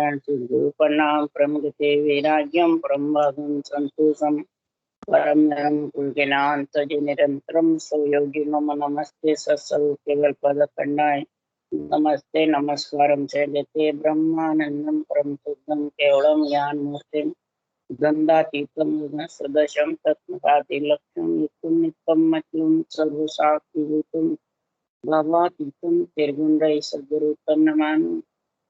शांतिरूपणां प्रमुखते वैराग्यं परमभागं संतोषं परम नरम कुलज्ञानतज निरंतरम सौयोगी मम नमस्ते सत्स्वरूपकेवलपदखंडाय नमस्ते नमस्कारं चैलते ब्रह्मानंदं परम शुद्धं केवलं ज्ञानमूर्तिं गंधातीतं सदशं तत्मकातिलक्ष्यं नित्यं मच्युं सर्वसाक्षिभूतं भावातीतं निर्गुणरहितं सद्गुरुतं नमामि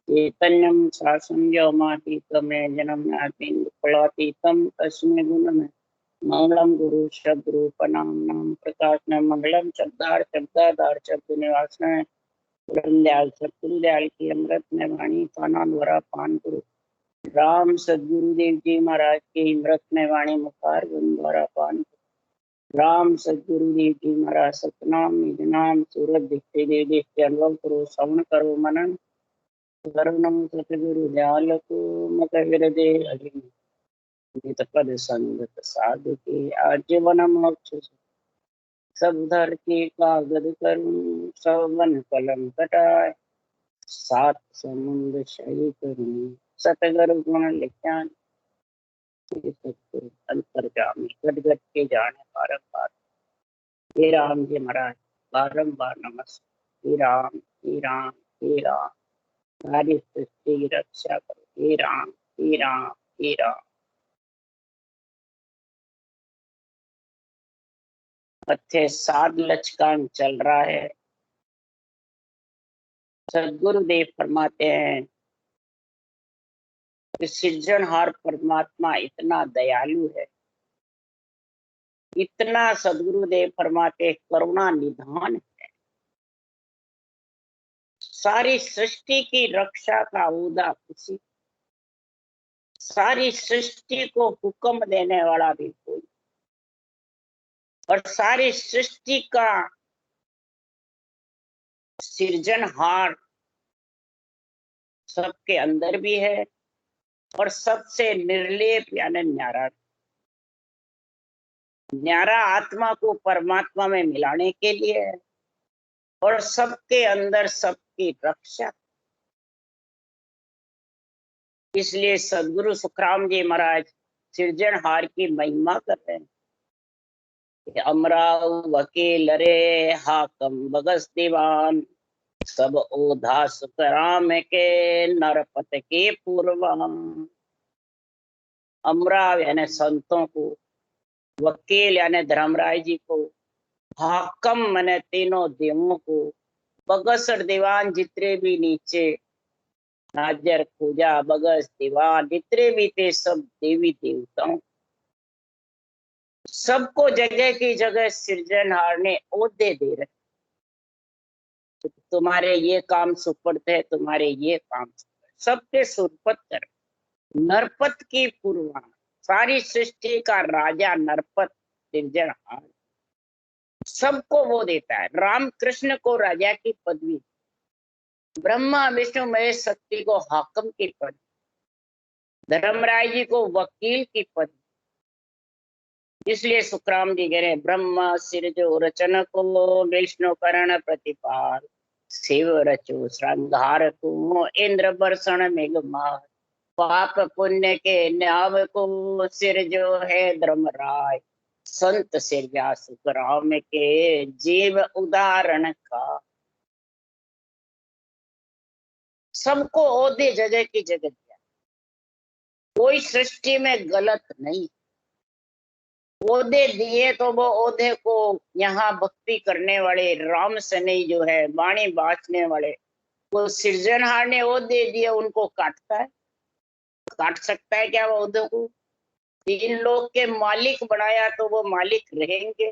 चैतन्यं शासनं व्योमातीतं जनं ज्ञातिं फलातीतं तस्मै गुणमे मंगलम गुरु शब्द रूपनाम प्रकाश मंगलम शब्दार शब्द निवास दयाल सतगुरु दयाल की अमृत में वाणी पाना द्वारा पान गुरु राम सदगुरुदेव जी महाराज के अमृत में वाणी मुखार द्वारा पान राम सदगुरुदेव जी महाराज सतनाम निज नाम सूरत दिखते देव देख के अनुभव करो श्रवण करो मनन करुणम सतगुरु दयाल को मत विरदे अग्नि पद संगत साधु के आजीवन मोक्ष सब धर के कागद करूं सब वन कलम कटाए सात समुद्र शही करूं सतगुरु गुण लिख्यान अंतर्जामी गट गट के जाने बारंबार हे राम जी महाराज बारंबार नमस्ते हे राम हे राम हे राम सारी सृष्टि की रक्षा करो हे राम हे राम हे राम। अच्छे साध लचकान चल रहा है। सदगुरुदेव फरमाते हैं कि सृजनहार परमात्मा इतना दयालु है, इतना सदगुरुदेव फरमाते करुणा निधान है, सारी सृष्टि की रक्षा का ओहदा उसी, सारी सृष्टि को हुक्म देने वाला भी कोई, और सारी सृष्टि का सृजनहार सबके अंदर भी है और सबसे निर्लेप यानी न्यारा न्यारा आत्मा को परमात्मा में मिलाने के लिए है और सबके अंदर सबकी रक्षा। इसलिए सदगुरु सुखराम जी महाराज सृजनहार की महिमा कर रहे हैं। अमराव वकील रे हाकम बगस दीवान सब ओधा सुखराम के नरपत के पूर्वान। अमराव यानी संतों को, वकील यानी धर्मराय जी को, हाकम माने तीनों देवों को, बगस दीवान जितने भी नीचे नाजर पूजा बगस दीवान जितने भी थे सब देवी देवताओं, सबको जगह की जगह सृजनहार ने ओहदे दे रहे। तुम्हारे ये काम सुपुर्द है, तुम्हारे ये काम सबके सुरपत कर। नरपत की पूर्वान, सारी सृष्टि का राजा नरपत सृजनहार, सबको वो देता है। राम कृष्ण को राजा की पदवी, ब्रह्मा विष्णु महेश शक्ति को हाकम की पदवी, धर्मराय जी को वकील की पदवी। इसलिए सुखराम जी कह रहे ब्रह्मा सिरजो रचन को विष्णु करण प्रतिपाल शिव रचो श्रृंगार को इंद्र बर्षण मेघमाल पाप पुण्य के न्याव को सिरजो है धर्मराय संत सिरजा सुखराम के जीव उदाहरण का। सबको ओहदे जगह की जगह दिया, कोई सृष्टि में गलत नहीं। ओहदे दिए तो वो ओहदे को यहाँ भक्ति करने वाले राम सने जो है वाणी बांटने वाले, वो सृजनहार ने ओहदे दिए उनको काटता है? काट सकता है क्या वो ओहदे को? तीन लोग के मालिक बनाया तो वो मालिक रहेंगे।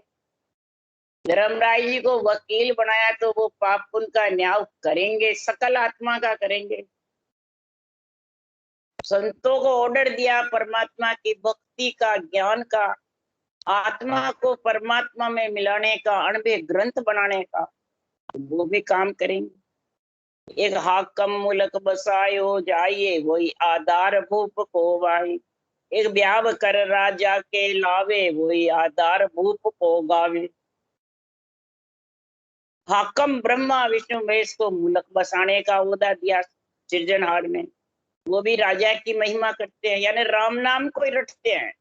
धर्मराय जी को वकील बनाया तो वो पाप पुण्य का न्याय करेंगे, सकल आत्मा का करेंगे। संतों को ऑर्डर दिया परमात्मा की भक्ति का, ज्ञान का, आत्मा को परमात्मा में मिलाने का, अणबे ग्रंथ बनाने का, वो भी काम करेंगे। एक हाकम मुलक बसायो जाइए वही आधार भूप को वाही, एक ब्याह कर राजा के लावे वही आधार भूप को गावे। हाकम ब्रह्मा विष्णु महेश को मुलक बसाने का ओहदा दिया, सृजनहार में, वो भी राजा की महिमा करते हैं, यानी राम नाम को ही रटते हैं।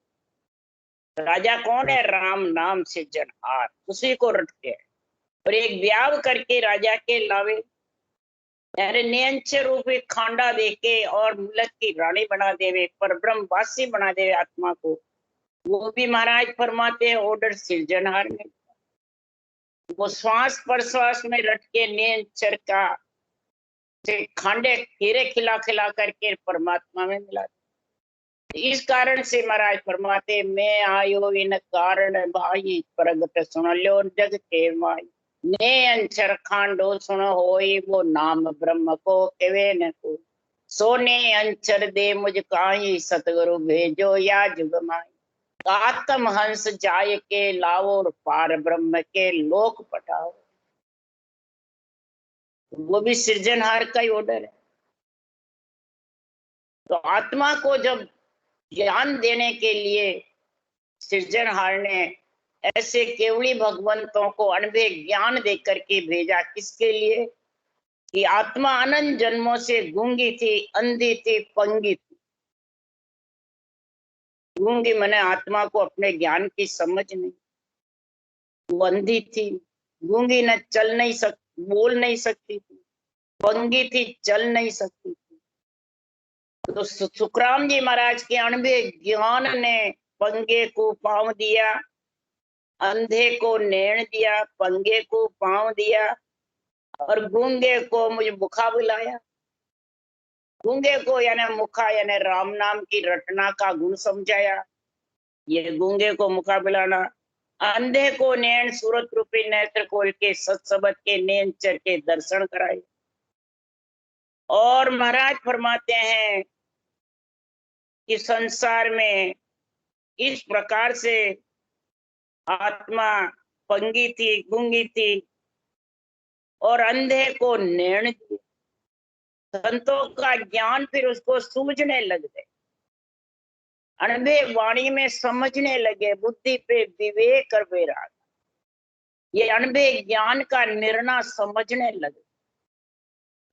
राजा कौन है? राम नाम सृजनहार, उसी को रटते हैं। और एक ब्याह करके राजा के लावे, यानी नियंच रूपी खांडा देके और मुल्क की रानी बना देवे, पर ब्रह्मवासी बना देवे आत्मा को, वो भी महाराज फरमाते हैं ऑर्डर सृजनहार में। वो श्वास प्रश्वास में रट के नियंचर का से खांडे खीरे खिला खिला करके परमात्मा में मिला। इस कारण से महाराज फरमाते, मैं आयो इन कारण भाई, प्रगट सुन लो जग के माई, ने अंचर खांडो सुन होई, वो नाम ब्रह्म को केवे न को, सोने अंचर दे मुझ काई, सतगुरु भेजो या जुग माई, आत्म हंस जाय के लाओ, पार ब्रह्म के लोक पटाओ। वो भी सृजनहार का ही ऑर्डर है। तो आत्मा को जब ज्ञान देने के लिए सृजनहार ने ऐसे केवली भगवंतों को अनभे ज्ञान देकर के भेजा, किसके लिए? कि आत्मा अनंत जन्मों से गूंगी थी, अंधी थी, पंगी थी। गूंगी माने आत्मा को अपने ज्ञान की समझ नहीं, वो अंधी थी, गूंगी न चल नहीं बोल नहीं सकती थी, पंगी थी, चल नहीं सकती थी। तो सुखराम जी महाराज के अनभे ज्ञान ने पंगे को पांव दिया, अंधे को नैण दिया, पंगे को पांव दिया, और गूंगे को मुझे मुखा बुलाया। गूंगे को यानी मुखा यानी राम नाम की रटना का गुण समझाया, ये गूंगे को मुखा बुलाना। अंधे को नैण सूरत रूपी नेत्र खोल के सत्सबत के नैनचर के दर्शन कराए। और महाराज फरमाते हैं कि संसार में इस प्रकार से आत्मा पंगी थी, गूंगी थी, और अंधे को नैण दिए। संतों का ज्ञान फिर उसको सूझने लग गए, अनभे वाणी में समझने लगे, बुद्धि पे विवेक कर बैराग, ये अनभे ज्ञान का निर्णय समझने लगे।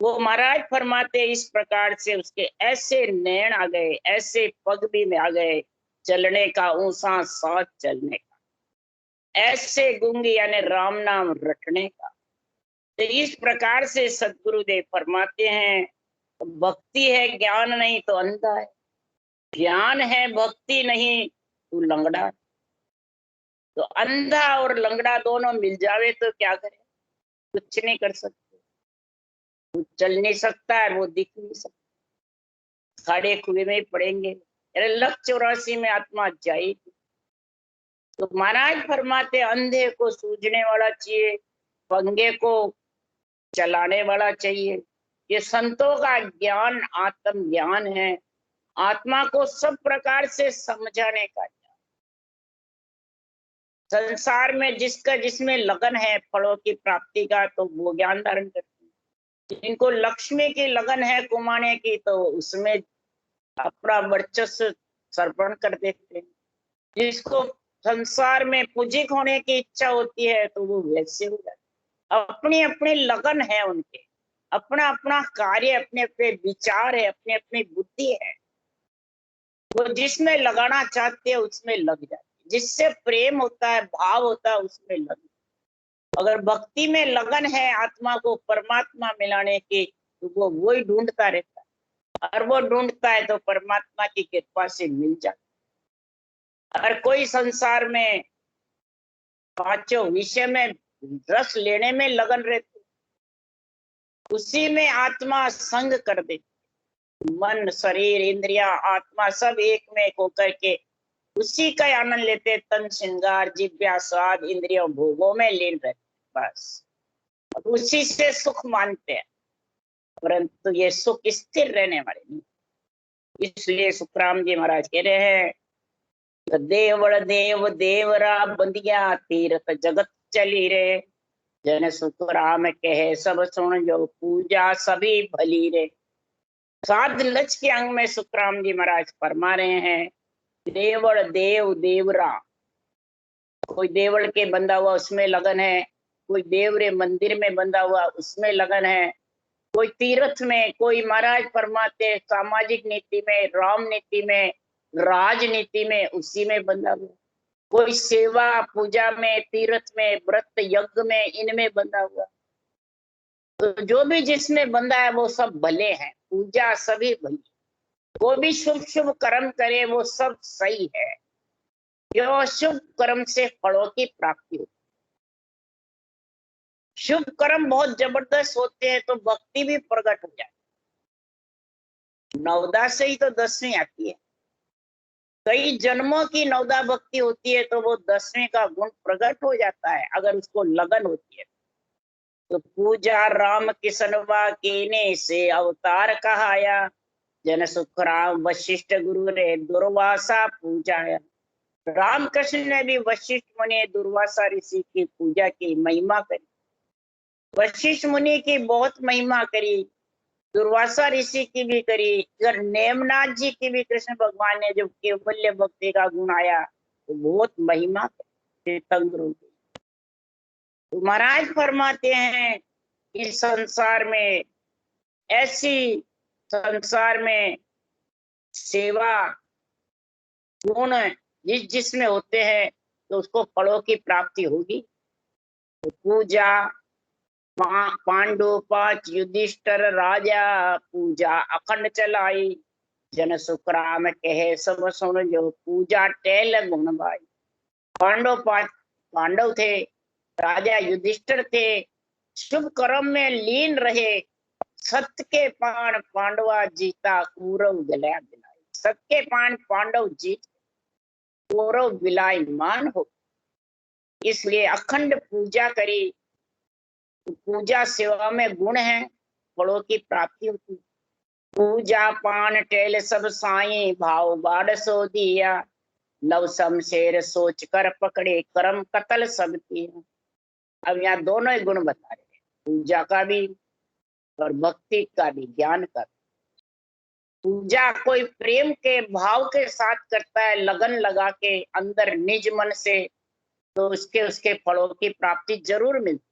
वो महाराज फरमाते इस प्रकार से उसके ऐसे नैण आ गए, ऐसे पग भी में आ गए, चलने का ऊंचा साथ चलने का, ऐसे गूंगी यानी राम नाम रटने का। तो इस प्रकार से सदगुरुदेव फरमाते हैं, भक्ति है ज्ञान नहीं तो अंधा है, ज्ञान है भक्ति नहीं तो लंगड़ा है। तो अंधा और लंगड़ा दोनों मिल जावे तो क्या करे? कुछ नहीं कर सकते। वो चल नहीं सकता है, वो दिख नहीं सकता, खाड़े कुएं में पड़ेंगे। 1,84,000 में आत्मा जाएगी। तो महाराज फरमाते अंधे को सूझने वाला चाहिए, पंगे को चलाने वाला चाहिए। ये संतों का ज्ञान आत्म ज्ञान है, आत्मा को सब प्रकार से समझाने का। संसार में जिसका जिसमें लगन है फलों की प्राप्ति का, तो वो ज्ञान धारण करते हैं। जिनको लक्ष्मी की लगन है कमाने की, तो उसमें अपना वर्चस्व सर्पण कर देते हैं। जिसको संसार में पूजिक होने की इच्छा होती है, तो वो वैसे हो जाते। अपनी अपनी लगन है उनके, अपना अपना कार्य, अपने अपने विचार है, अपनी अपनी बुद्धि है। वो जिसमें लगाना चाहते हैं उसमें लग जाते, जिससे प्रेम होता है, भाव होता है, उसमें लग। अगर भक्ति में लगन है आत्मा को परमात्मा मिलाने की, तो वो वही ढूंढता रहता है, और वो ढूंढता है तो परमात्मा की कृपा से मिल जाता है। अगर कोई संसार में पांचों विषय में रस लेने में लगन रहती, उसी में आत्मा संग कर देती, मन शरीर इंद्रिया आत्मा सब एक में होकर के उसी का आनंद लेते, तन श्रृंगार जिव्या स्वाद इंद्रियों भोगों में लीन रहते, बस उसी से सुख मानते हैं। परंतु ये सुख स्थिर रहने वाले नहीं। इसलिए सुखराम जी महाराज कह रहे हैं, देवड़ देव देवरा बंदिया तीर्थ जगत चली रे, जन सुख राम कहे सब सुन जो पूजा सभी भली रे। साध लच के अंग में सुखराम जी महाराज फरमा रहे हैं, देवड़ देव देवरा, कोई देवड़ के बंधा हुआ उसमें लगन है, कोई देवरे मंदिर में बंधा हुआ उसमें लगन है, कोई तीर्थ में, कोई महाराज फरमाते सामाजिक नीति में, राम नीति में, राजनीति में, उसी में बंधा हुआ। कोई सेवा पूजा में, तीर्थ में, व्रत यज्ञ में, इनमें बंधा हुआ। तो जो भी जिसमें बंधा है वो सब भले हैं, पूजा सभी भली। वो भी शुभ शुभ कर्म करे वो सब सही है, क्यों? शुभ कर्म से फलों की प्राप्ति होती। शुभ कर्म बहुत जबरदस्त होते हैं तो भक्ति भी प्रकट हो जाती है। नवदा से ही तो 10वीं आती है। कई जन्मों की नवदा भक्ति होती है तो वो 10वीं का गुण प्रकट हो जाता है, अगर उसको लगन होती है। तो पूजा राम किसनवा केने से अवतार कहाया, जन सुख राम वशिष्ठ गुरु रे दुर्वासा पूजाया। रामकृष्ण ने भी वशिष्ठ मुनि दुर्वासा ऋषि की पूजा की, महिमा करी। वशिष्ठ मुनि की बहुत महिमा करी, दुर्वासा ऋषि की भी करी। अगर नेमनाथ जी की भी कृष्ण भगवान ने जब केवल्य भक्ति का गुण आया तो बहुत महिमा करी। तो महाराज फरमाते हैं कि संसार में ऐसी, संसार में सेवा गुण जिसमें होते हैं तो उसको फलों की प्राप्ति होगी। तो पूजा पांडु 5 युधिष्ठिर राजा पूजा अखंड चलाई, जन सुख राम कहे सब सुन जो पूजा टेल गुण भाई। पांडव 5 पांडव थे, राजा युधिष्ठिर थे, शुभ कर्म में लीन रहे। सत्य के पान पांडवा जीता, कौरव गला बिलाई। सत्य के पान पांडव जीत, कौरव विलायमान हो। इसलिए अखंड पूजा करी। पूजा सेवा में गुण है, फलों की प्राप्ति होती। पूजा पान टेल सब साई, भाव बाढ़ सो दिया। लव शमशेर सोच कर पकड़े, कर्म कतल सब किया। अब यहाँ दोनों ही गुण बता रहे हैं, पूजा का भी और भक्ति का भी, ज्ञान का। पूजा कोई प्रेम के भाव के साथ करता है, लगन लगा के अंदर निज मन से, तो उसके फलों की प्राप्ति जरूर मिलती है।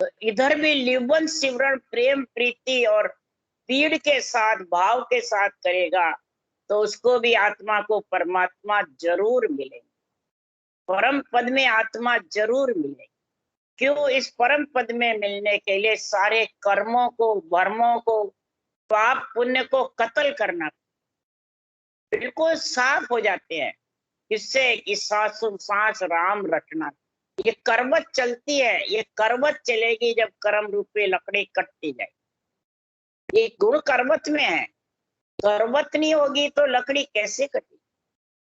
तो इधर भी लिवन सिमरण प्रेम प्रीति और पीड़ के साथ, भाव के साथ करेगा तो उसको भी आत्मा को परमात्मा जरूर मिलेगा, परम पद में आत्मा जरूर मिलेगी। क्यों? इस परम पद में मिलने के लिए सारे कर्मों को, भर्मों को, पाप पुण्य को कत्ल करना, बिल्कुल साफ हो जाते हैं। किससे? कि सांसों सांस राम रटना। ये करवत चलती है, ये करवत चलेगी जब कर्म रूपी लकड़ी कटती जाए। ये गुण करवत में है, करवत नहीं होगी तो लकड़ी कैसे कटेगी?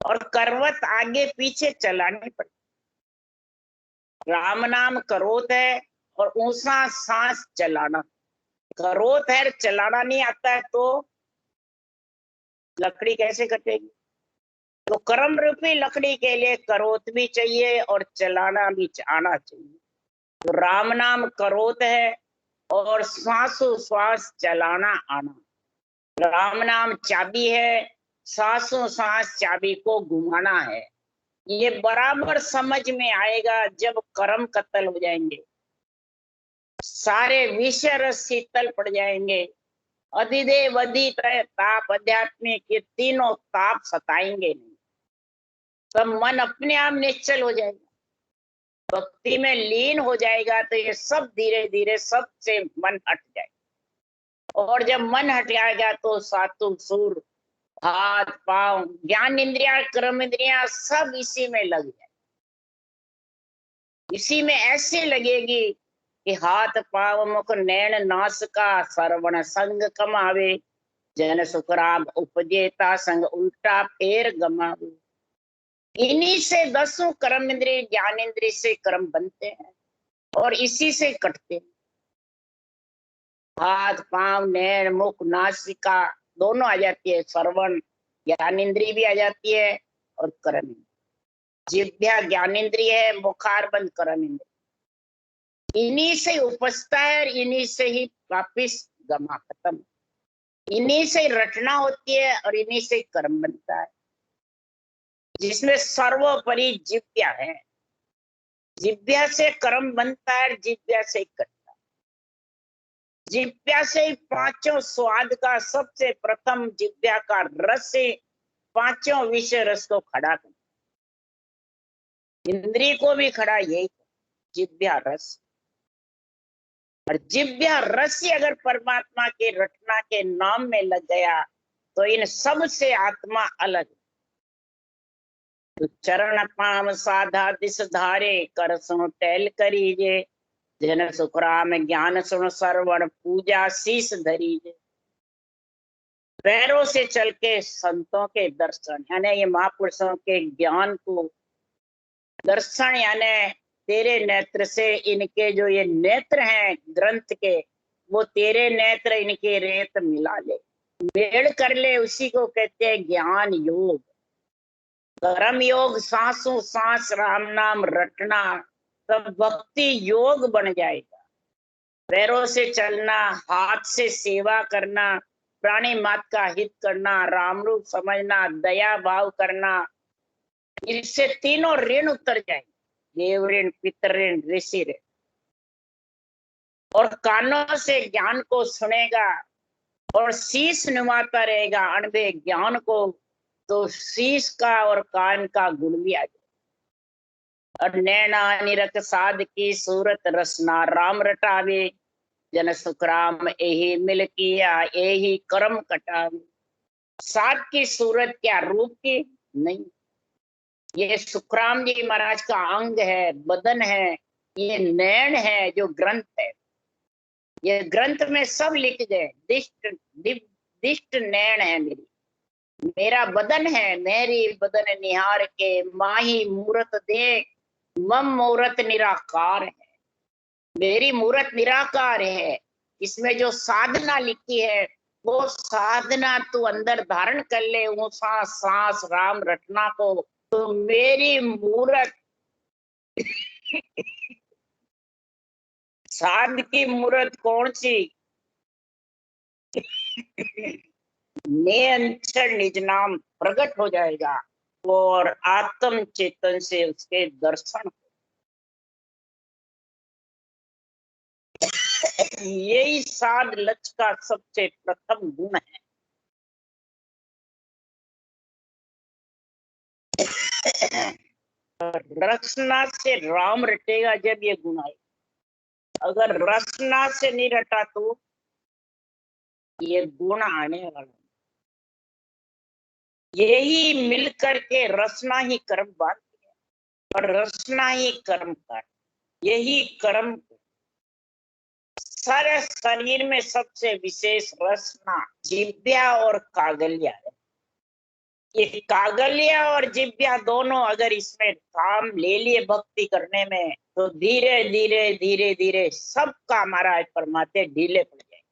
और करवत आगे पीछे चलानी पड़ती। राम नाम करोत है और ऊंचा सांस चलाना। करोत है, चलाना नहीं आता है तो लकड़ी कैसे कटेगी? तो कर्म रूपी लकड़ी के लिए करोत भी चाहिए और चलाना भी आना चाहिए। तो राम नाम करोत है और श्वासों श्वास चलाना आना। राम नाम चाबी है, श्वासों श्वास चाबी को घुमाना है। ये बराबर समझ में आएगा जब कर्म कत्ल हो जाएंगे, सारे विषय रस शीतल पड़ जाएंगे। अधिदेव अधित ताप आध्यात्मिक, ये तीनों ताप सताएंगे नहीं, तब मन अपने आप निश्चल हो जाएगा, भक्ति में लीन हो जाएगा। तो ये सब धीरे धीरे सबसे मन हट जाएगा। और जब मन हट जाएगा तो सातों सुर, हाथ पांव, ज्ञान इंद्रिया, कर्म इंद्रिया सब इसी में लग जाए। इसी में ऐसे लगेगी कि हाथ पांव मुख नैन नासिका श्रवण संग कमावे, जन सुखराम उपजेता संग उल्टा फेर गमावे। इन्हीं से 10 कर्म इंद्रिय ज्ञान इंद्रिय से कर्म बनते हैं और इसी से कटते हैं। हाथ पांव नैन मुख नासिका दोनों आ जाती है, श्रवण ज्ञान इंद्रिय भी आ जाती है और कर्म इंद्रिय। जिह्वा ज्ञान इंद्रिय है, मुखार बंद कर्म इंद्रिय। इन्हीं से उपजता है, इन्हीं से ही वापिस गमा खत्म। इन्हीं से रचना होती है और इन्हीं से कर्म बनता है, जिसमें सर्वोपरि जिह्वा है। जिह्वा से कर्म बनता है, जिह्वा से करता है। जिब्या से ही पांचों स्वाद का सबसे प्रथम जिब्या का रस से पांचों विषय रस को खड़ा कर, इंद्रिय को भी खड़ा यही जिब्या रस। और जिब्या रस ही अगर परमात्मा के रटना के नाम में लग गया तो इन सब से आत्मा अलग। तो चरण पाम साधा दिस धारे, कर सुन टहल करीजे, जन सुखराम ज्ञान सुन सरवण, पूजा शीस धरीजे। पैरों से चल के संतों के दर्शन, यानी ये महापुरुषों के ज्ञान को दर्शन, यानी तेरे नेत्र से इनके जो ये नेत्र हैं ग्रंथ के, वो तेरे नेत्र इनके रेत मिला ले, मेल कर ले, उसी को कहते हैं ज्ञान योग। कर्म योग सांसों सांस राम नाम रटना, तब भक्ति योग बन जाएगा। पैरों से चलना, हाथ से सेवा करना, प्राणी मात का हित करना, राम रूप समझना, दया भाव करना, इससे तीनों ऋण उतर जाएंगे, देव ऋण, पितर ऋण, ऋषि ऋण। और कानों से ज्ञान को सुनेगा और शीश नुमाता रहेगा अणबे ज्ञान को, तो शीश का और कान का गुण भी आ जाए। और नैना निरख साध की सूरत रसना, राम रटावे, जन सुखराम यही मिल किया, यही कर्म कटावे। साध की सूरत क्या रूप की नहीं, ये सुखराम जी महाराज का अंग है, बदन है, ये नैन है जो ग्रंथ है। ये ग्रंथ में सब लिख गए, दिष्ट नैन है मेरी, मेरा बदन है, मेरी बदन निहार के, माही मूरत देख, मम मूरत निराकार है। मेरी मूरत निराकार है, इसमें जो साधना लिखी है वो साधना तू अंदर धारण कर ले, वो सांस सांस राम रटना को, तो मेरी मूरत साध की मूरत कौन सी, ने अंचर निज नाम प्रकट हो जाएगा और आत्म चेतन से उसके दर्शन। यही साध लक्ष्य का सबसे प्रथम गुण है। रसना से राम रटेगा जब ये गुण आए, अगर रसना से नहीं रटा तो ये गुण आने वाला। यही मिलकर के रसना ही कर्म बांधती है और रसना ही कर्म कर, यही कर्म सारे शरीर में सबसे विशेष रसना जिब्या और कागलिया है। ये कागलिया और जिब्या दोनों अगर इसमें काम ले लिए भक्ति करने में, तो धीरे धीरे धीरे धीरे सबका हमारा परमात्मा ढीले पड़ जाए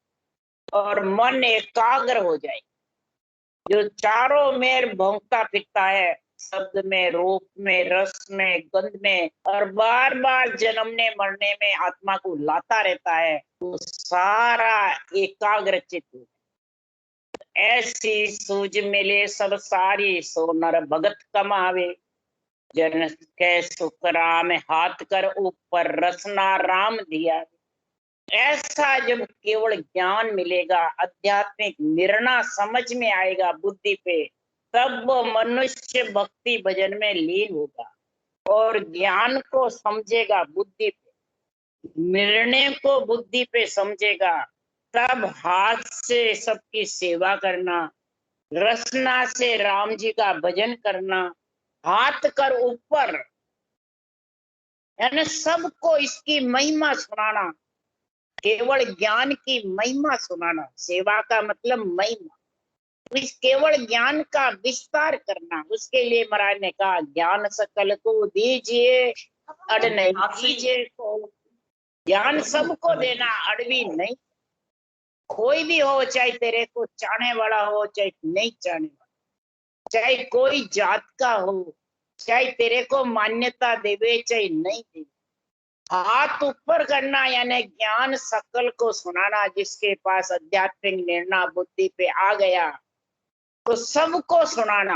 और मन एकाग्र हो जाए। जो चारों मेर भौंकता फिरता है, शब्द में, रूप में, रस में, गंध में, और बार बार जन्मने मरने में आत्मा को लाता रहता है, तो सारा एकाग्र चित्त। ऐसी सूझ मिले सब सारी, सो नर भगत कमावे, जन के सुख राम हाथ कर ऊपर, रसना राम दिया। ऐसा जब केवल ज्ञान मिलेगा, आध्यात्मिक निर्णय समझ में आएगा बुद्धि पे, तब मनुष्य भक्ति भजन में लीन होगा और ज्ञान को समझेगा बुद्धि पे, निर्णय को बुद्धि पे समझेगा, तब हाथ से सबकी सेवा करना, रसना से राम जी का भजन करना, हाथ कर ऊपर, यानी सबको इसकी महिमा सुनाना, केवल ज्ञान की महिमा सुनाना। सेवा का मतलब महिमा, इस केवल ज्ञान का विस्तार करना। उसके लिए महाराज ने कहा, ज्ञान सकल को दीजिए, अड़ नहीं दीजिए को। ज्ञान सबको देना, अड़वी नहीं। कोई भी हो, चाहे तेरे को चाहने वाला हो, चाहे नहीं चाहने वाला, चाहे कोई जात का हो, चाहे तेरे को मान्यता देवे चाहे नहीं देवे, हाथ ऊपर करना, यानी ज्ञान सकल को सुनाना। जिसके पास आध्यात्मिक निर्णय बुद्धि पे आ गया तो सबको सुनाना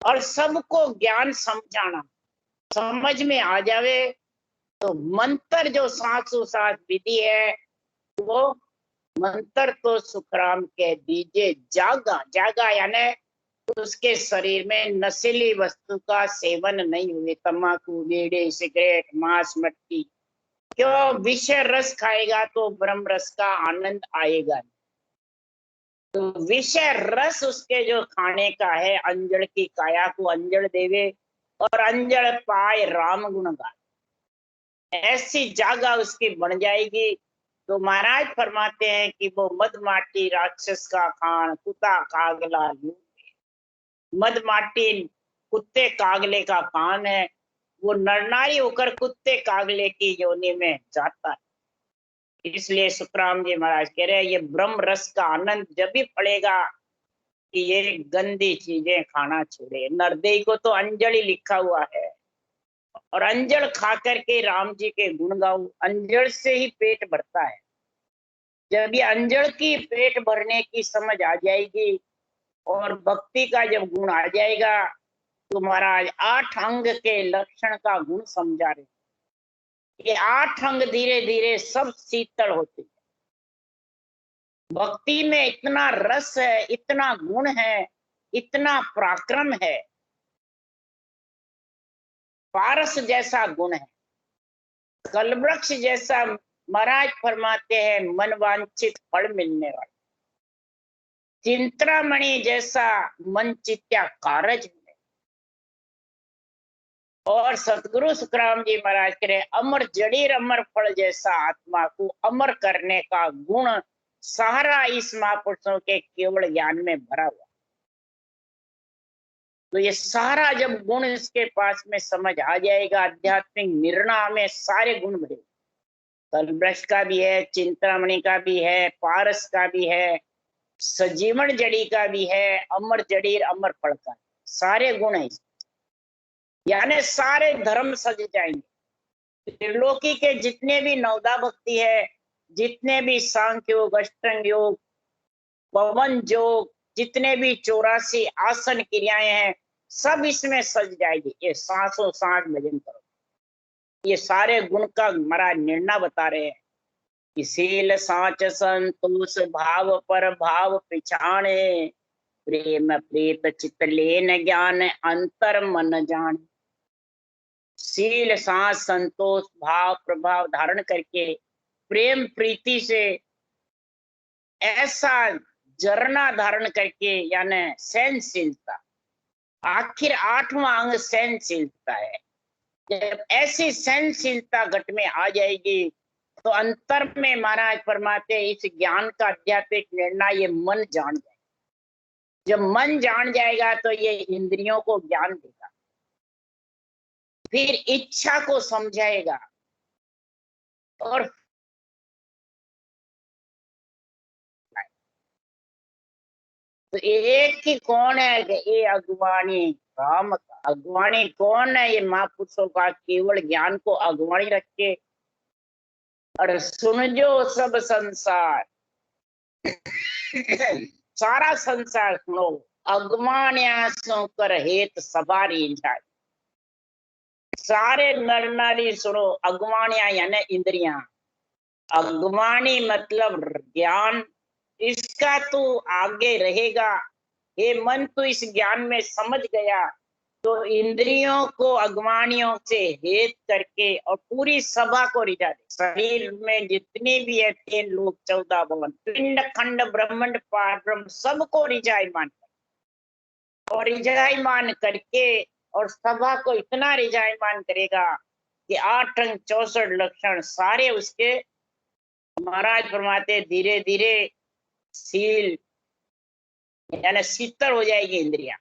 और सबको ज्ञान समझाना। समझ में आ जावे तो मंत्र जो सांसों सांस विधि है, वो मंत्र तो सुखराम कह दीजिए जागा जागा, यानी उसके शरीर में नशीली वस्तु का सेवन नहीं हुए, तंबाकू, बीड़ी, सिगरेट, मांस, मट्टी। क्यों? विषय रस खाएगा तो ब्रह्म रस का आनंद आएगा। तो विषय रस उसके जो खाने का है, अंजड़ की काया को अंजड़ देवे और अंजड़ पाए राम गुण गाए, ऐसी जागा उसकी बन जाएगी। तो महाराज फरमाते हैं कि वो मद माटी राक्षस का खान, कुत्ता कागला लू। मद माटी कुत्ते कागले का कान है, वो नरनारी होकर कुत्ते कागले की योनि में जाता है। इसलिए सुखराम जी महाराज कह रहे हैं ये ब्रह्म रस का आनंद जब भी पड़ेगा कि ये गंदी चीजें खाना छोड़े। नरदेई को तो अंजलि लिखा हुआ है, और अंजड़ खा करके राम जी के गुण गाओ। अंजड़ से ही पेट भरता है। जब ये अंजड़ की पेट भरने की समझ आ जाएगी और भक्ति का जब गुण आ जाएगा, तो महाराज 8 अंग के लक्षण का गुण समझा रहे। ये 8 अंग धीरे धीरे सब शीतल होते हैं। भक्ति में इतना रस है, इतना गुण है, इतना पराक्रम है, पारस जैसा गुण है, कलवृक्ष जैसा महाराज फरमाते हैं मनवांछित फल मिलने वाला, चिंतामणि जैसा मन चित्या कारज है, और सतगुरु सुखराम जी महाराज कह रहे अमर जड़ीर अमर फल जैसा आत्मा को अमर करने का गुण सारा इस महापुरुषों के केवल ज्ञान में भरा हुआ। तो ये सारा जब गुण इसके पास में समझ आ जाएगा, आध्यात्मिक निर्णय में सारे गुण भरे, कलवृक्ष का भी है, चिंतामणि का भी है, पारस का भी है, सजीवन जड़ी का भी है, अमर जड़ीर अमर फल का, सारे गुण है। यानी सारे धर्म सज जाएंगे। त्रिलोकी के जितने भी नवदा भक्ति है, जितने भी सांख्य योग, अष्टांग योग, पवन योग, जितने भी 84 आसन क्रियाएं हैं, सब इसमें सज जाएगी। ये सांसों सांस भजन करो। ये सारे गुण का हमारा निर्णय बता रहे हैं कि शील साच संतोष भाव पर भाव पिछाणे, प्रेम प्रीत चित लेन ज्ञान अंतर मन जान। शील सांस संतोष भाव प्रभाव धारण करके प्रेम प्रीति से ऐसा जरना धारण करके, यानी सहनशीलता, आखिर 8वां अंग सहनशीलता है। जब ऐसी सहनशीलता घट में आ जाएगी तो अंतर में महाराज फरमाते इस ज्ञान का आध्यात्मिक निर्णय ये मन जान जाएगा। जब मन जान जाएगा तो ये इंद्रियों को ज्ञान देगा, फिर इच्छा को समझाएगा, और तो एक ही कौन है कि ये अगवानी राम का। अगवानी कौन है? ये महापुरुषों का केवल ज्ञान को अगवानी रख के, और सुन जो सब संसार सारा संसार सुनो, अगवान्या कर हेत सवारी जाए। सारे नर नारी सुनो, अगवानिया यानी इंद्रियां, अगवानी मतलब ज्ञान, इसका तू आगे रहेगा। ये मन तू इस ज्ञान में समझ गया तो इंद्रियों को अगवानियों से हेत करके और पूरी सभा को रिझा दे। शरीर में जितनी भी है 3 लोक 14 भवन, पिंड खंड ब्रह्मांड पार ब्रह्म, सबको रिझाईमान कर, और रिझाईमान करके और सभा को इतना रिझाईमान करेगा कि 8 अंग 64 लक्षण सारे उसके महाराज फरमाते धीरे धीरे शील यानी शीतल हो जाएगी इंद्रिया,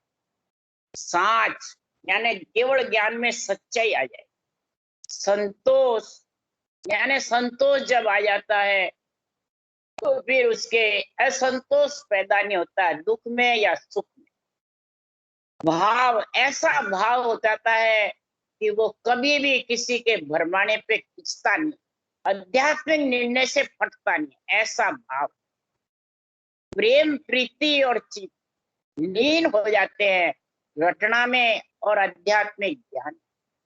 साच यानी केवल ज्ञान में सच्चाई आ जाए, संतोष यानी संतोष जब आ जाता है तो फिर उसके असंतोष पैदा नहीं होता है दुख में या सुख में। भाव ऐसा भाव हो जाता है कि वो कभी भी किसी के भरमाने पे खिंचता नहीं, आध्यात्मिक निर्णय से फटता नहीं, ऐसा भाव। प्रेम प्रीति और चित लीन हो जाते हैं रटना में और आध्यात्मिक ज्ञान,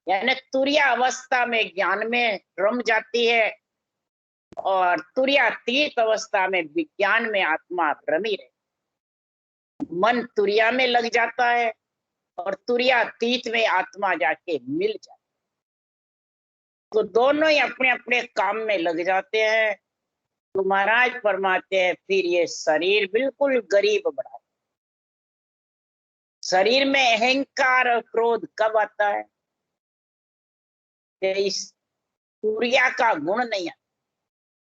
यानी तुरिया अवस्था में ज्ञान में रम जाती है, और तुर्यातीत अवस्था में, विज्ञान में आत्मा रमी रहे। मन तुर्या में लग जाता है और तुर्यातीत में आत्मा जाके मिल जाता है। तो दोनों ही अपने अपने काम में लग जाते हैं। तो महाराज फरमाते हैं फिर ये शरीर बिल्कुल गरीब बना। शरीर में अहंकार और क्रोध कब आता है? इस तुर्या का गुण नहीं आता।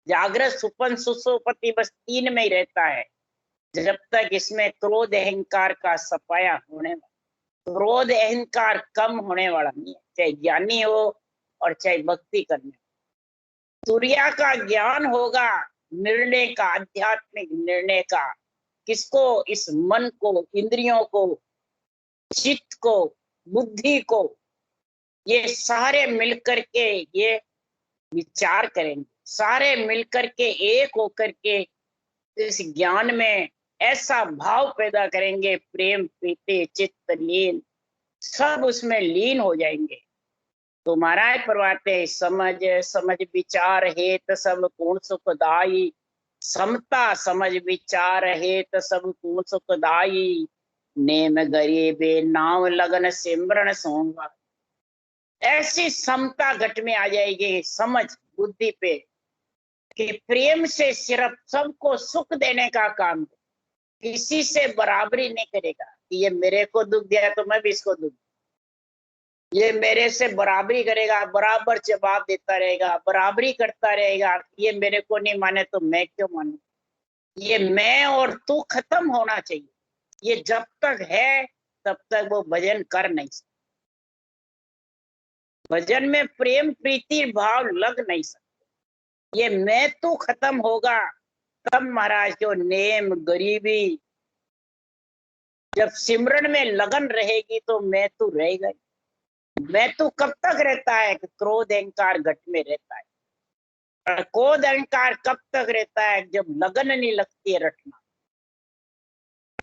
जागृत सुपन सुसुपति बस तीन में ही रहता है। जब तक इसमें क्रोध अहंकार का सफाया होने वाला, क्रोध अहंकार कम होने वाला नहीं है, चाहे ज्ञानी हो और चाहे भक्ति करने। तुर्या का ज्ञान होगा, निर्णय का, आध्यात्मिक निर्णय का। किसको? इस मन को, इंद्रियों को, चित्त को, बुद्धि को, ये सारे मिलकर के ये विचार करेंगे, सारे मिलकर के एक होकर के इस ज्ञान में ऐसा भाव पैदा करेंगे, प्रेम, प्रीति, चित्त, लीन, सब उसमें लीन हो जाएंगे। तो महाराज फरमाते समझ समझ विचार हेत सब गुण सुखदाई, समता समझ विचार हेत सब गुण सुखदाई, नेम गरीबे नाम लगन सिमरन सोंगा। ऐसी समता घट में आ जाएगी समझ बुद्धि पे कि प्रेम से सिर्फ सबको सुख देने का काम, किसी से बराबरी नहीं करेगा कि ये मेरे को दुख दिया तो मैं भी इसको दुख, ये मेरे से बराबरी करेगा, बराबर जवाब देता रहेगा, बराबरी करता रहेगा। ये मेरे को नहीं माने तो मैं क्यों मानूं? ये मैं और तू खत्म होना चाहिए। ये जब तक है तब तक वो भजन कर नहीं सकते। भजन में प्रेम प्रीति भाव लग नहीं सकते। ये मैं तू खत्म होगा तब महाराज जो नेम गरीबी, जब सिमरन में लगन रहेगी तो मैं तू रहेगा। मैं तू कब तक रहता है? कि क्रोध अहंकार घट में रहता है। और क्रोध अहंकार कब तक रहता है? जब लगन नहीं लगती है रटना।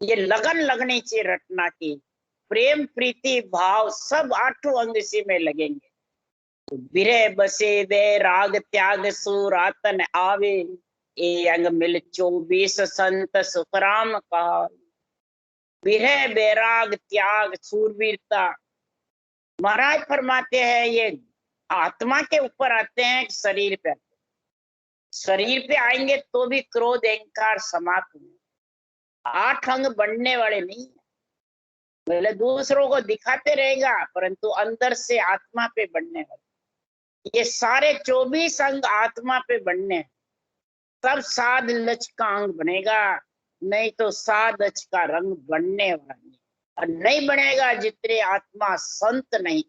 ये लगन लगनी चाहिए रटना की। प्रेम प्रीति भाव सब आठों अंग इसी में लगेंगे। तो बिरह बसे वे राग त्याग सुरातन आवे, ए अंग मिल 24 संत सुखराम कहा। बिरह बैराग त्याग सूरवीरता, महाराज फरमाते हैं ये आत्मा के ऊपर आते हैं, शरीर पे आते हैं। शरीर पे आएंगे तो भी क्रोध अहंकार समाप्त होंगे। 8 अंग बढ़ने वाले नहीं है। पहले दूसरों को दिखाते रहेगा परंतु अंदर से आत्मा पे बढ़ने वाले। ये सारे 24 अंग आत्मा पे बढ़ने हैं, तब साध लच का अंग बनेगा, नहीं तो साध लच का रंग बनने वाला नहीं। और नहीं बनेगा जितने आत्मा संत नहीं,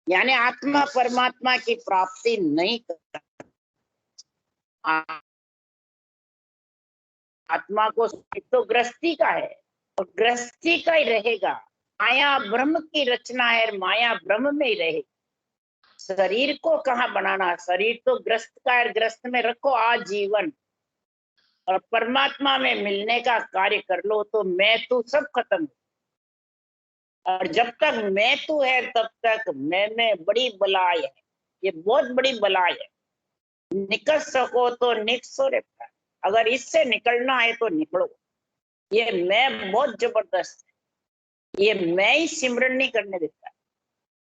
यानी आत्मा परमात्मा की प्राप्ति नहीं कर। आत्मा को तो गृहस्थी का है और गृहस्थी का ही रहेगा। माया ब्रह्म की रचना है, माया ब्रह्म में ही रहेगी। शरीर को कहाँ बनाना? शरीर तो ग्रस्त का है, ग्रस्त में रखो आजीवन और परमात्मा में मिलने का कार्य कर लो तो मैं तू सब खत्म। और जब तक मैं तू है तब तक मैं में बड़ी बलाई है। ये बहुत बड़ी बलाई है। निकल सको तो निकसो रे, अगर इससे निकलना है तो निकलो। ये मैं बहुत जबरदस्त है। ये मैं ही सिमरन नहीं करने देता,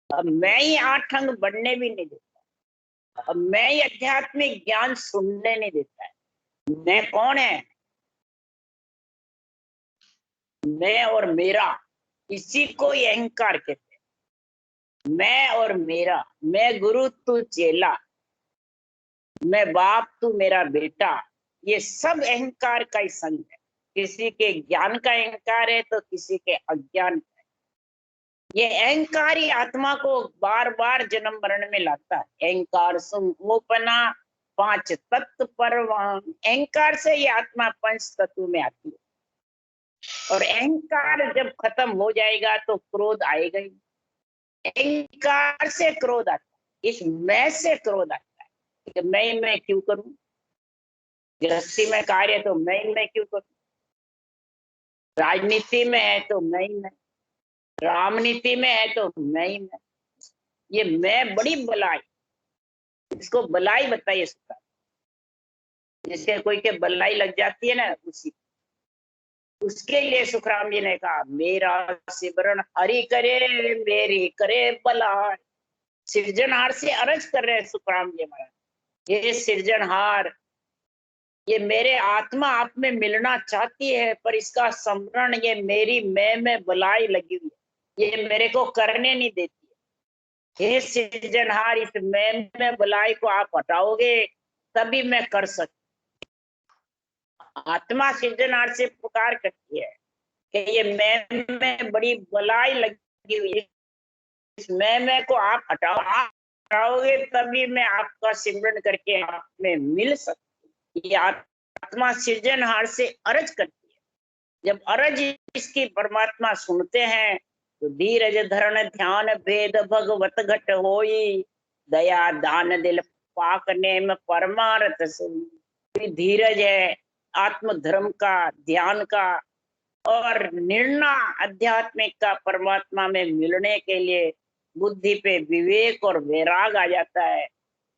अब मैं ही 8 अंग बढ़ने भी नहीं देता, अब मैं ही आध्यात्मिक ज्ञान सुनने नहीं देता है। मैं कौन है? मैं और मेरा, इसी को ही अहंकार कहते हैं। मैं और मेरा, मैं गुरु तू चेला, मैं बाप तू मेरा बेटा, ये सब अहंकार का ही संग है। किसी के ज्ञान का अहंकार है तो किसी के अज्ञान का। ये अहंकार ही आत्मा को बार बार जन्म मरण में लाता है। अहंकार सुमोपना 5 तत्व परवान, अहंकार से ये आत्मा 5 तत्व में आती है। और अहंकार जब खत्म हो जाएगा तो क्रोध आएगा ही। अहंकार से क्रोध आता है, इस मैं से क्रोध आता है कि मैं क्यों करूं? गृहस्थी में कार्य तो मैं क्यों करूं? राजनीति में है तो मैं, रामनीति में है तो मैं। ये मैं बड़ी बलाई, इसको बलाई बताइए इसका। जिसके कोई के बल्लाई लग जाती है ना, उसके लिए सुखराम जी ने कहा, मेरा सिमरन हरि करे, मेरी करे बलाई। सृजनहार से अर्ज कर रहे हैं सुखराम जी महाराज, ये सृजनहार, ये मेरे आत्मा आप में मिलना चाहती है, पर इसका स्मरण ये मेरी मैं में बलाई लगी हुई है, ये मेरे को करने नहीं देती है। हे सृजनहार, इस मैं में बलाई को आप हटाओगे तभी मैं कर सकती। आत्मा सृजनहार से पुकार करती है कि ये मैं में बड़ी बलाई लगी हुई है, इस मैं को आप हटाओगे तभी मैं आपका सिमरन करके आप में मिल सकती। ये आत्मा सृजनहार से अर्ज करती है। जब अर्ज इसकी परमात्मा सुनते हैं तो धीरज धरण ध्यान भेद भगवत घट होई, दया दान दिल पाक नेम परमार्थ सोई। धीरज है आत्म धर्म का, ध्यान का, और निर्णय आध्यात्मिक का परमात्मा में मिलने के लिए बुद्धि पे विवेक और वैराग आ जाता है,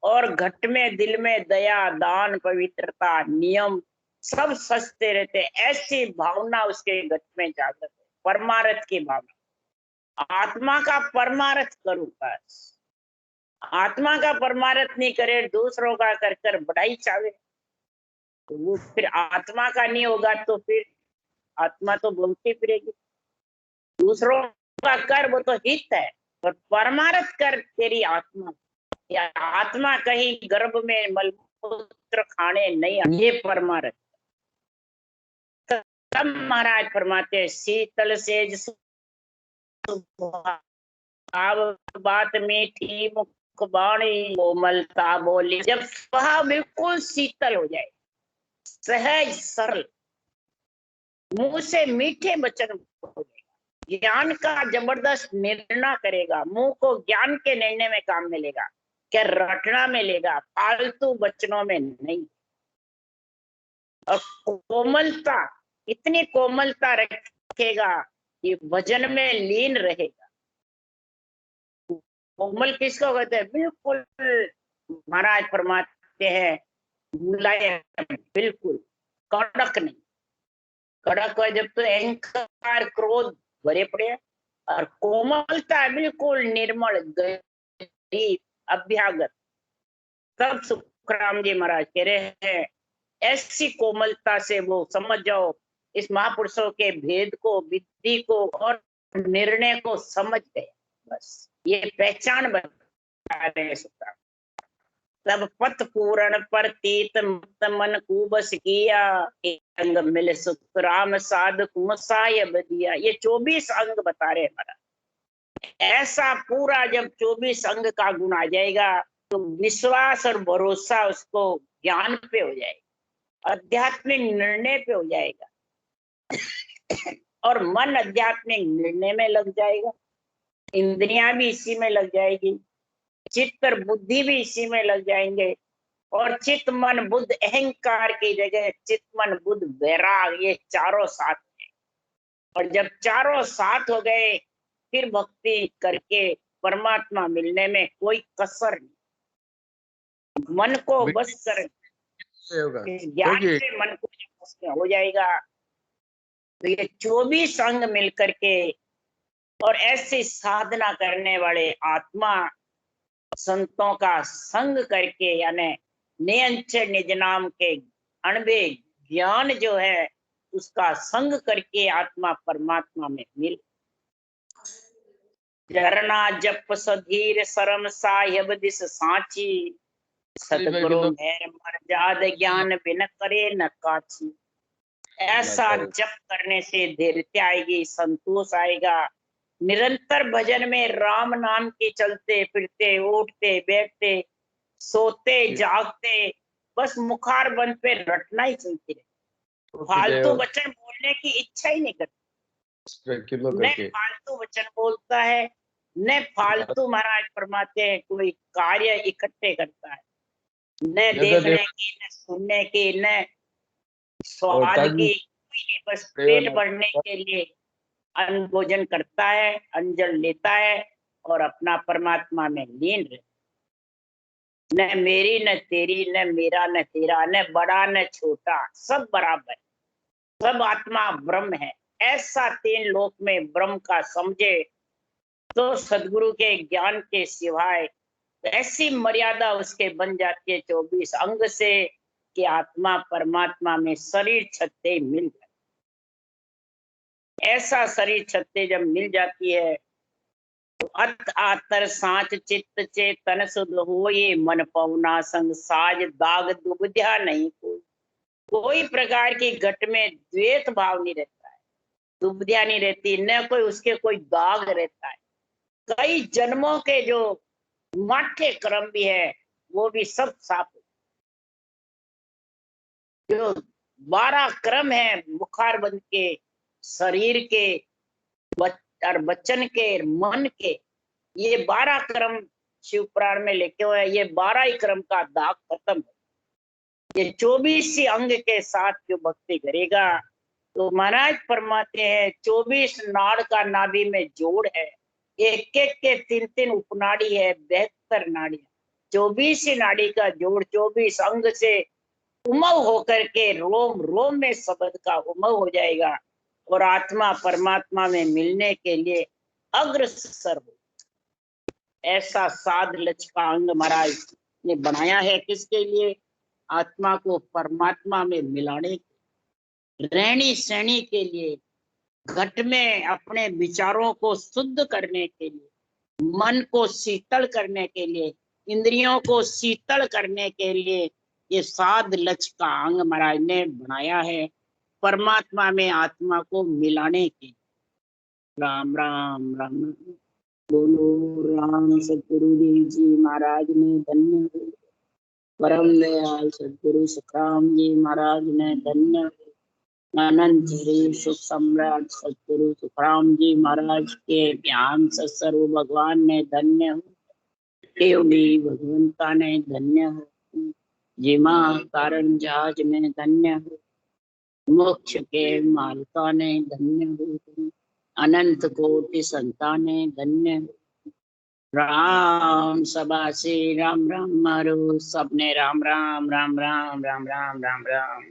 और घट में दिल में दया दान पवित्रता नियम सब सचते रहते। ऐसी भावना उसके घट में जागृत है, परमार्थ की भावना। आत्मा का परमार्थ करूं, बस आत्मा का परमार्थ नहीं करे, दूसरों का कर कर बढ़ाई चाहे, तो वो फिर आत्मा का नहीं होगा। तो फिर आत्मा तो बोलती फिरेगी, दूसरों का कर वो तो हित है, पर परमार्थ कर तेरी आत्मा, या आत्मा कहीं गर्भ में मलमूत्र खाने नहीं, ये परमार्थ। तब महाराज फरमाते, शीतल सेज सुभाव बात मीठी मुख बाणी कोमलता बोली। जब स्वभाव बिल्कुल शीतल हो जाए, सहज सरल, मुंह से मीठे वचन हो जाएगा, ज्ञान का जबरदस्त निर्णय करेगा, मुंह को ज्ञान के निर्णय में काम मिलेगा, क्या रटना मिलेगा, फालतू वचनों में नहीं। और कोमलता, इतनी कोमलता रखेगा कि वजन में लीन रहेगा। कोमल किसको कहते हैं? बिल्कुल महाराज फरमाते हैं मुलायम, बिल्कुल कड़क नहीं। कड़क है जब तो अहंकार क्रोध भरे पड़े हैं, और कोमलता बिल्कुल निर्मल गरीब अभ्यागत। तब सुखराम जी महाराज कह रहे हैं, ऐसी कोमलता से वो समझ जाओ, इस महापुरुषों के भेद को, विधि को और निर्णय को समझ गए, बस ये पहचान बता रहे हैं सुखराम। तब पथ पूर्ण प्रतीत मन को बस किया, अंग मिल सुखराम साधक मुसाय बदिया। ये 24 अंग बता रहे हमारा। ऐसा पूरा जब 24 अंग का गुण आ जाएगा तो विश्वास और भरोसा उसको ज्ञान पे हो जाएगा, आध्यात्मिक निर्णय पे हो जाएगा, और मन आध्यात्मिक निर्णय में लग जाएगा, इंद्रियां भी इसी में लग जाएगी, चित्त और बुद्धि भी इसी में लग जाएंगे, और चित्त मन बुद्ध अहंकार की जगह चित्त मन बुद्ध वैराग, ये चारों साथ है। और जब चारों साथ हो गए फिर भक्ति करके परमात्मा मिलने में कोई कसर नहीं। मन को बस कर, ज्ञान से मन को जब बस में हो जाएगा तो ये 24 अंग मिल करके और ऐसी साधना करने वाले आत्मा संतों का संग करके, यानी नियंच निज नाम के अणबे ज्ञान जो है उसका संग करके आत्मा परमात्मा में मिल। चरना जप सधीर सरम साहिब दिस सांची, सतगुरु मेर मर्याद ज्ञान बिन करे न काची। ऐसा जप करने से धैर्य आएगी, संतोष आएगा, निरंतर भजन में राम नाम के चलते फिरते उठते बैठते सोते जागते बस मुखार बंद पे रटना ही चलती रहे। फालतू वचन बोलने की इच्छा ही नहीं करती, न फालतू वचन बोलता है, न फालतू महाराज फरमाते हैं कोई कार्य इकट्ठे करता है, न देखने की, न सुनने की, न स्वाद की, बस पेट भरने के लिए अन्न भोजन करता है, अंजल लेता है और अपना परमात्मा में लीन रहता है। न मेरी न तेरी, न मेरा न तेरा, न बड़ा न छोटा, सब बराबर, सब आत्मा ब्रह्म है। ऐसा तीन लोक में ब्रह्म का समझे तो सदगुरु के ज्ञान के सिवाय ऐसी मर्यादा उसके बन जाती है 24 अंग से कि आत्मा परमात्मा में शरीर छत्ते मिल जाए। ऐसा शरीर छत्ते जब मिल जाती है तो अत आतर सांच चित्त चेतन सुध हो, ये मन पवना संग साज दाग दुबध्या नहीं कोई। कोई प्रकार की घट में द्वेत भाव नहीं रहता है, दुबध्या नहीं रहती, न कोई उसके कोई दाग रहता है। कई जन्मों के जो माठे कर्म भी है वो भी सब साफ। जो 12 क्रम है बुखार बंद के, शरीर के, और बच्चन के, मन के, ये 12 क्रम शिव पुराण में लिखे हुए हैं। ये 12 ही क्रम का दाग खत्म है। ये 24 ही अंग के साथ जो भक्ति करेगा तो महाराज फरमाते हैं 24 नाड़ का नाभि में जोड़ है, एक एक के 3 उपनाड़ी है, 72 नाड़ियां, 24 ही नाड़ी का जोड़ 24 अंग से उमव होकर के रोम रोम में शब्द का उमव हो जाएगा और आत्मा परमात्मा में मिलने के लिए अग्रसर हो। ऐसा साध लक्ष्य का अंग महाराज ने बनाया है, किसके लिए? आत्मा को परमात्मा में मिलाने के, रहनी सहनी के लिए, घट में अपने विचारों को शुद्ध करने के लिए, मन को शीतल करने के लिए, इंद्रियों को शीतल करने के लिए ये साध लक्ष्य का अंग महाराज ने बनाया है, परमात्मा में आत्मा को मिलाने के। राम राम राम। बोलो राम सतगुरुदेव जी महाराज ने धन्य हो। परम दयाल सतगुरु सुखराम जी महाराज ने धन्य हो। अनंत श्री सुख सम्राट सतगुरु सुखराम जी महाराज के ज्ञान से सर्व भगवान ने धन्य हो। केवली भगवंता ने धन्य हो। जिमा कारण जहाज ने धन्य हो। मोक्ष के मालका ने धन्य हो। अनंत कोटि संताने धन्य हो। राम सभा से राम राम मारो, सबने राम राम राम राम राम राम राम राम राम।